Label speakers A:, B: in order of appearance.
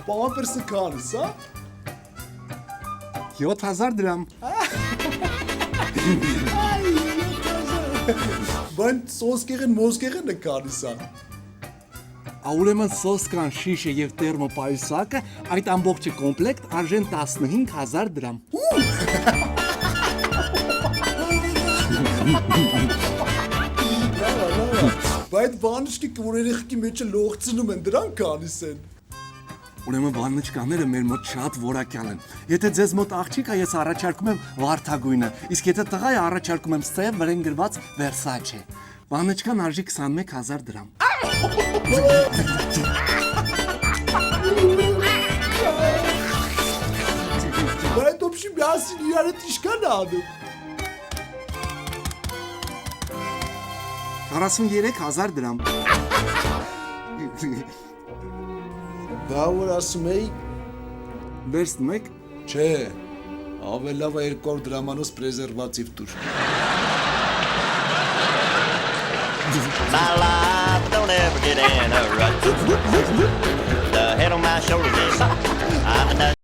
A: Պամպերսը քանիս, հա։
B: 7000 դրամ։
A: Բան սոսկեղեն մոսկեղեն քանիս, հա։
B: Ուրեմն սոսկան շիշը եւ տերմոպայուսակը այդ ամբողջը կոմպլեկտ արժեն 15000 դրամ։
A: Բայց բանիշկի կորերեխքի մեջը լողցնում են, դրան քանիս են։
B: Ուրեմն բաննիչկաները մեր մոտ շատ որակյալ են։ Եթե ձեզ մոտ աղջիկ է, ես առաջարկում եմ վարդագույնը, իսկ եթե տղա է, առաջարկում եմ սև վրեն գրված Versace։ Բաննիչկան արժի 21000 դրամ։
A: Բայց ոբշի միասին իրար հետ իշքան է անում։
B: 43000 դրամ։
A: Բա որ ասում էի,
B: Վերցնում եք։
A: չէ, ավել լավ է 200 դրամանոց պրեզերվատիվ տուր։
C: My life don't ever get in a rut. The head on my shoulders is I'm a nut.